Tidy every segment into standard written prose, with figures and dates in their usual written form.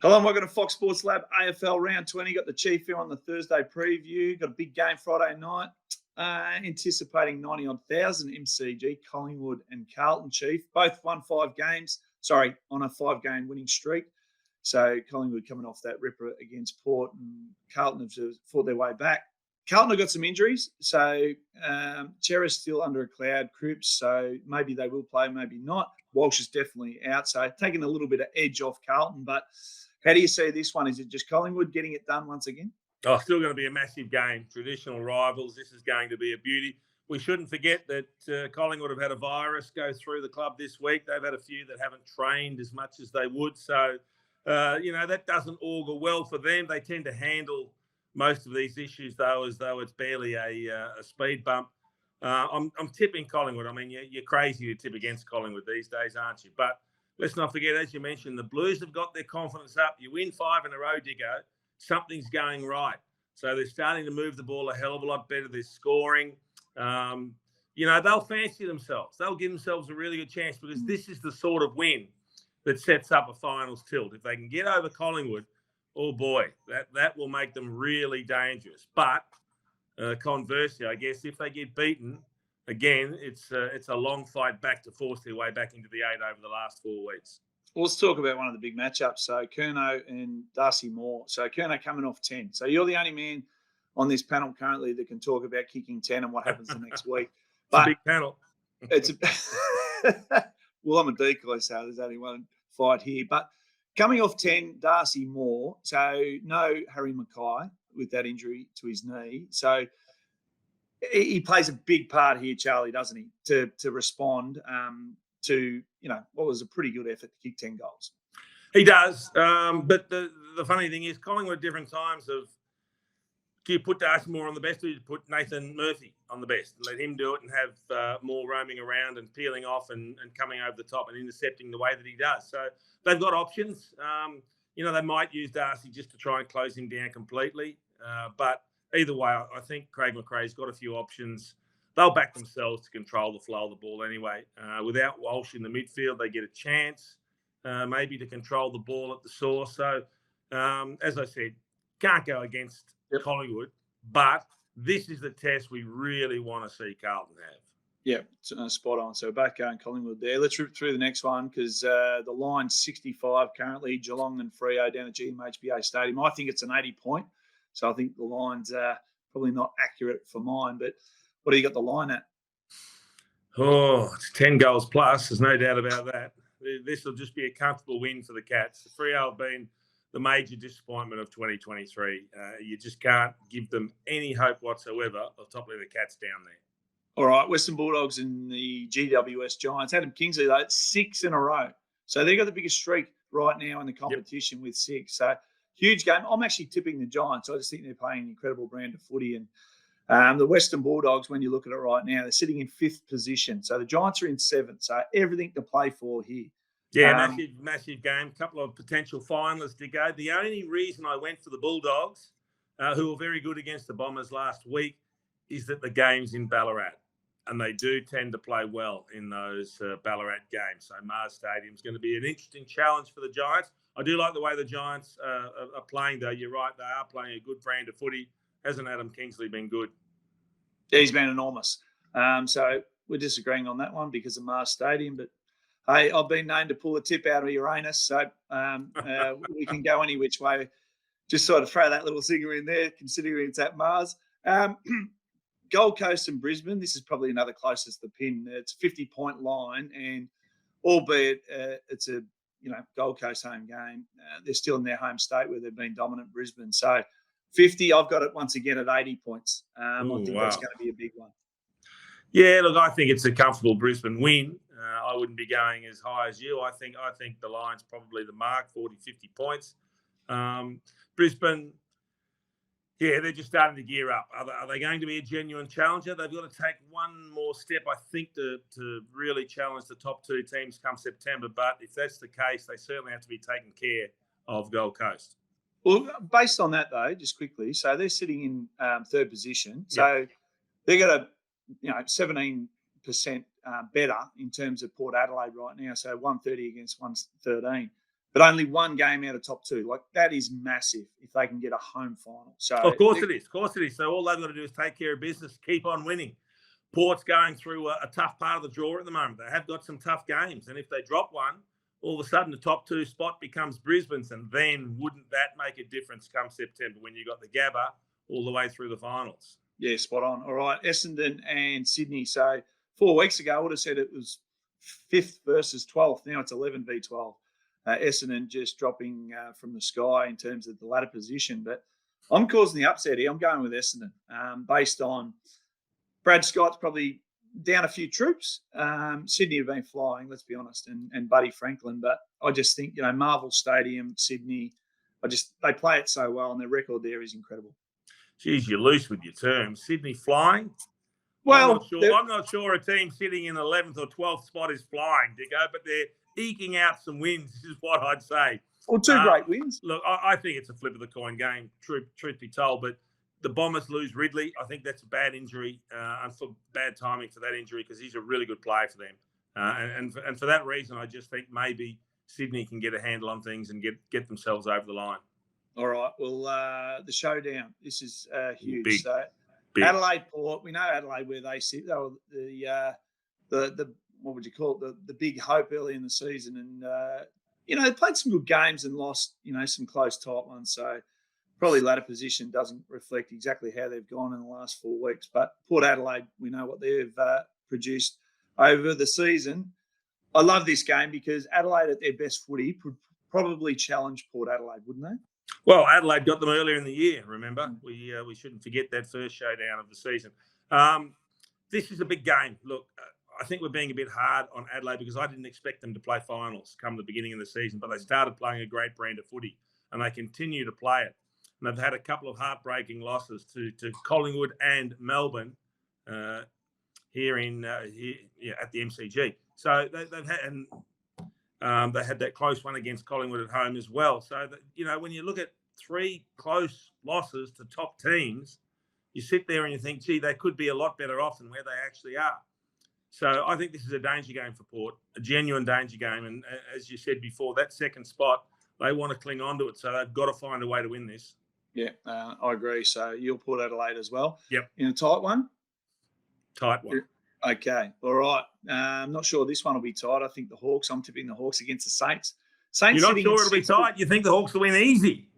Hello and welcome to Fox Sports Lab AFL Round 20. Got the Chief here on the Thursday preview. Got a big game Friday night. Anticipating 90-odd thousand MCG, Collingwood and Carlton, Chief. Both won 5 games. Sorry, on a 5-game winning streak. So Collingwood coming off that ripper against Port, and Carlton have fought their way back. Carlton have got some injuries. So Chera's still under a cloud, Cripps. So maybe they will play, maybe not. Walsh is definitely out. So taking a little bit of edge off Carlton, but how do you see this one? Is it just Collingwood getting it done once again? Oh, still going to be a massive game. Traditional rivals. This is going to be a beauty. We shouldn't forget that Collingwood have had a virus go through the club this week. They've had a few that haven't trained as much as they would. So, that doesn't augur well for them. They tend to handle most of these issues, though, as though it's barely a speed bump. I'm tipping Collingwood. I mean, you're crazy to tip against Collingwood these days, aren't you? But let's not forget, as you mentioned, the Blues have got their confidence up. You win 5 in a row, Diggo, something's going right. So they're starting to move the ball a hell of a lot better. They're scoring. They'll fancy themselves. They'll give themselves a really good chance because this is the sort of win that sets up a finals tilt. If they can get over Collingwood, oh boy, that will make them really dangerous. But conversely, I guess, if they get beaten, again, it's a long fight back to force their way back into the 8 over the last 4 weeks. Well, let's talk about one of the big matchups. So Curnow and Darcy Moore. So Curnow coming off 10. So you're the only man on this panel currently that can talk about kicking 10 and what happens the next week. It's a big panel. Well, I'm a decoy, so there's only one fight here. But coming off 10, Darcy Moore. So no Harry Mackay with that injury to his knee. So he plays a big part here, Charlie, doesn't he, to respond to, what was a pretty good effort to kick 10 goals. He does. But the funny thing is, Collingwood at different times do you put Darcy Moore on the best, or do you put Nathan Murphy on the best? Let him do it and have Moore roaming around and peeling off and coming over the top and intercepting the way that he does. So they've got options. They might use Darcy just to try and close him down completely. But either way, I think Craig McRae's got a few options. They'll back themselves to control the flow of the ball anyway. Without Walsh in the midfield, they get a chance maybe to control the ball at the source. So, as I said, can't go against Collingwood, but this is the test we really want to see Carlton have. Yeah, spot on. So back going Collingwood there. Let's rip through the next one because the line's 65 currently, Geelong and Freo down at GMHBA Stadium. I think it's an 80-point. So I think the line's probably not accurate for mine, but what do you got the line at? Oh, it's 10 goals plus. There's no doubt about that. This will just be a comfortable win for the Cats. The Freo have been the major disappointment of 2023. You just can't give them any hope whatsoever of toppling the Cats down there. All right, Western Bulldogs and the GWS Giants. Adam Kingsley, though, 6 in a row. So they've got the biggest streak right now in the competition with 6. So huge game. I'm actually tipping the Giants. I just think they're playing an incredible brand of footy. And the Western Bulldogs, when you look at it right now, they're sitting in 5th position. So the Giants are in 7th. So everything to play for here. Yeah, massive game. Couple of potential finalists to go. The only reason I went for the Bulldogs, who were very good against the Bombers last week, is that the game's in Ballarat. And they do tend to play well in those Ballarat games. So Mars Stadium is going to be an interesting challenge for the Giants. I do like the way the Giants are playing, though. You're right, they are playing a good brand of footy. Hasn't Adam Kingsley been good? Yeah, he's been enormous. So we're disagreeing on that one because of Mars Stadium. But, hey, I've been known to pull a tip out of Uranus, so we can go any which way. Just sort of throw that little zinger in there, considering it's at Mars. Gold Coast and Brisbane, this is probably another closest to the pin. It's a 50-point line, and albeit it's a Gold Coast home game, they're still in their home state where they've been dominant Brisbane. So 50, I've got it once again at 80 points. I think that's going to be a big one. Yeah, look, I think it's a comfortable Brisbane win. I wouldn't be going as high as you. I think the line's probably the mark, 40, 50 points. Brisbane, yeah, they're just starting to gear up. Are they going to be a genuine challenger? They've got to take one more step, I think, to really challenge the top 2 teams come September. But if that's the case, they certainly have to be taking care of Gold Coast. Well, based on that, though, just quickly, so they're sitting in 3rd position. So they've got a 17% better in terms of Port Adelaide right now, so 130 against 113. but only one game out of top 2. Like, that is massive if they can get a home final. So of course it is. Of course it is. So all they've got to do is take care of business, keep on winning. Port's going through a tough part of the draw at the moment. They have got some tough games. And if they drop one, all of a sudden the top 2 spot becomes Brisbane's. And then wouldn't that make a difference come September when you got the Gabba all the way through the finals? Yeah, spot on. All right, Essendon and Sydney. So 4 weeks ago, I would have said it was 5th versus 12th. Now it's 11 v 12. Essendon just dropping from the sky in terms of the ladder position. But I'm causing the upset here. I'm going with Essendon based on Brad Scott's probably down a few troops. Sydney have been flying, let's be honest, and Buddy Franklin. But I just think, Marvel Stadium, Sydney, they play it so well, and their record there is incredible. Geez, you're loose with your terms. Sydney flying? Well, I'm not sure a team sitting in 11th or 12th spot is flying, Dicko, but they're eking out some wins, is what I'd say. Well, 2 great wins. Look, I think it's a flip of the coin game, truth be told, but the Bombers lose Ridley. I think that's a bad injury and for bad timing for that injury because he's a really good player for them. And for that reason, I just think maybe Sydney can get a handle on things and get themselves over the line. All right. Well, the showdown. This is huge. Big. So Adelaide Port. We know Adelaide where they sit. They were the what would you call it? The big hope early in the season, and they played some good games and lost some close tight ones. So probably ladder position doesn't reflect exactly how they've gone in the last 4 weeks. But Port Adelaide, we know what they've produced over the season. I love this game because Adelaide at their best footy would probably challenge Port Adelaide, wouldn't they? Well, Adelaide got them earlier in the year, remember? We shouldn't forget that first showdown of the season. This is a big game. Look, I think we're being a bit hard on Adelaide because I didn't expect them to play finals come the beginning of the season, but they started playing a great brand of footy and they continue to play it. And they've had a couple of heartbreaking losses to Collingwood and Melbourne here at the MCG. So they've had they had that close one against Collingwood at home as well. So that, when you look at 3 close losses to top teams, you sit there and you think, gee, they could be a lot better off than where they actually are. So I think this is a danger game for Port, a genuine danger game. And as you said before, that second spot, they want to cling on to it. So they've got to find a way to win this. Yeah, I agree. So you'll Port Adelaide as well. Yep. In a tight one? Tight one. Okay. All right. I'm not sure this one will be tight. I think the Hawks, I'm tipping the Hawks against the Saints. Saints. You're not sure it'll be tight? You think the Hawks will win easy?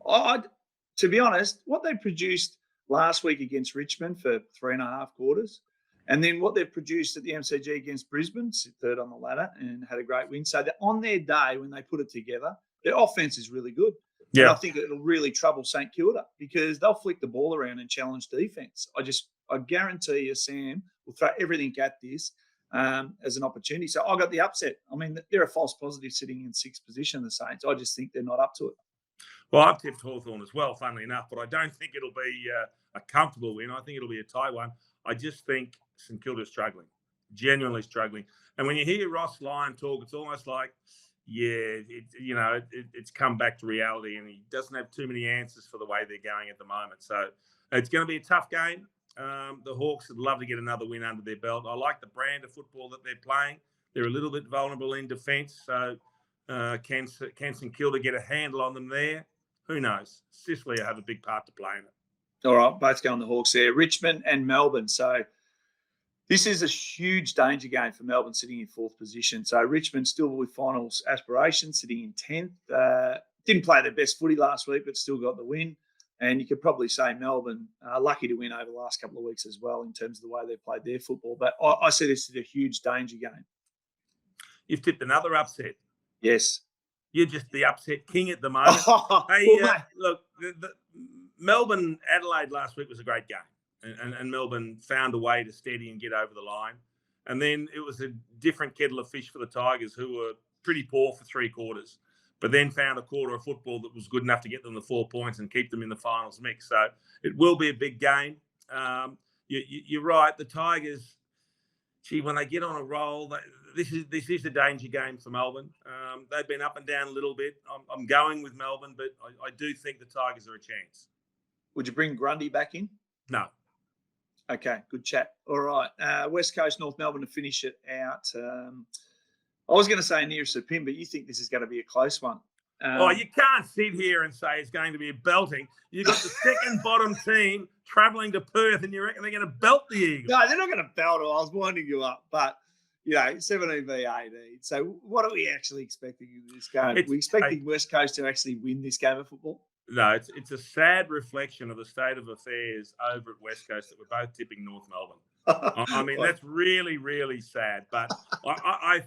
To be honest, what they produced last week against Richmond for 3.5 quarters, and then what they've produced at the MCG against Brisbane, 3rd on the ladder, and had a great win. So on their day, when they put it together, their offense is really good. Yeah. And I think it'll really trouble St Kilda because they'll flick the ball around and challenge defence. I guarantee you, Sam will throw everything at this as an opportunity. So I got the upset. I mean, they're a false positive sitting in 6th position, the Saints. I just think they're not up to it. Well, I've tipped Hawthorn as well, funnily enough, but I don't think it'll be a comfortable win. I think it'll be a tight one. I just think St Kilda's struggling, genuinely struggling. And when you hear Ross Lyon talk, it's almost like, it's come back to reality and he doesn't have too many answers for the way they're going at the moment. So it's going to be a tough game. The Hawks would love to get another win under their belt. I like the brand of football that they're playing. They're a little bit vulnerable in defence. So can St Kilda get a handle on them there? Who knows? Sicily will have a big part to play in it. All right, both go on the Hawks there. Richmond and Melbourne. So this is a huge danger game for Melbourne sitting in 4th position. So Richmond still with finals aspirations, sitting in 10th. Didn't play their best footy last week, but still got the win. And you could probably say Melbourne lucky to win over the last couple of weeks as well in terms of the way they've played their football. But I see this as a huge danger game. You've tipped another upset. Yes. You're just the upset king at the moment. Look, the Melbourne Adelaide last week was a great game, and Melbourne found a way to steady and get over the line. And then it was a different kettle of fish for the Tigers, who were pretty poor for 3 quarters, but then found a quarter of football that was good enough to get them the 4 points and keep them in the finals mix. So it will be a big game. You're right. The Tigers, when they get on a roll, this is a danger game for Melbourne. They've been up and down a little bit. I'm going with Melbourne, but I do think the Tigers are a chance. Would you bring Grundy back in? No. Okay, good chat. All right. West Coast, North Melbourne to finish it out. I was going to say nearest the pin, but you think this is going to be a close one. You can't sit here and say it's going to be a belting. You've got the second bottom team travelling to Perth, and you reckon they're going to belt the Eagles? No, they're not going to belt it. I was winding you up, but 17 v 18. So what are we actually expecting in this game? Are we expecting West Coast to actually win this game of football? No, it's a sad reflection of the state of affairs over at West Coast that we're both tipping North Melbourne. I mean, that's really, really sad. But I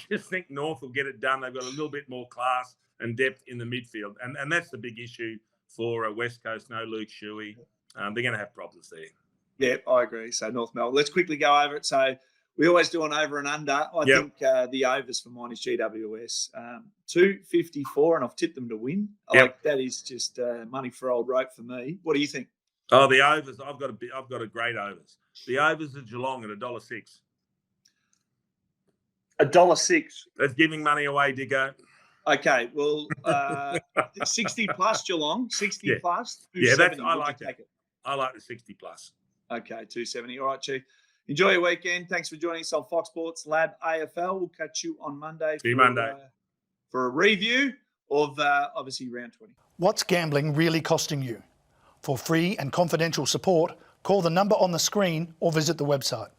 just think North will get it done. They've got a little bit more class and depth in the midfield. And that's the big issue for West Coast. No Luke Shuey. They're going to have problems there. Yeah, I agree. So North Melbourne. Let's quickly go over it. So we always do an over and under. I think the overs for mine is GWS. 254, and I've tipped them to win. Like that is just money for old rope for me. What do you think? Oh, the overs. I've got a great overs. The overs are Geelong at $1.06. $1.06. That's giving money away, Dicko. Okay, well, 60 plus Geelong, 60 plus. Yeah, I like that. I like the 60 plus. Okay, 270. All right, Chief. Enjoy your weekend. Thanks for joining us on Fox Sports Lab AFL. We'll catch you on Monday. For a review of obviously round 20. What's gambling really costing you? For free and confidential support, call the number on the screen or visit the website.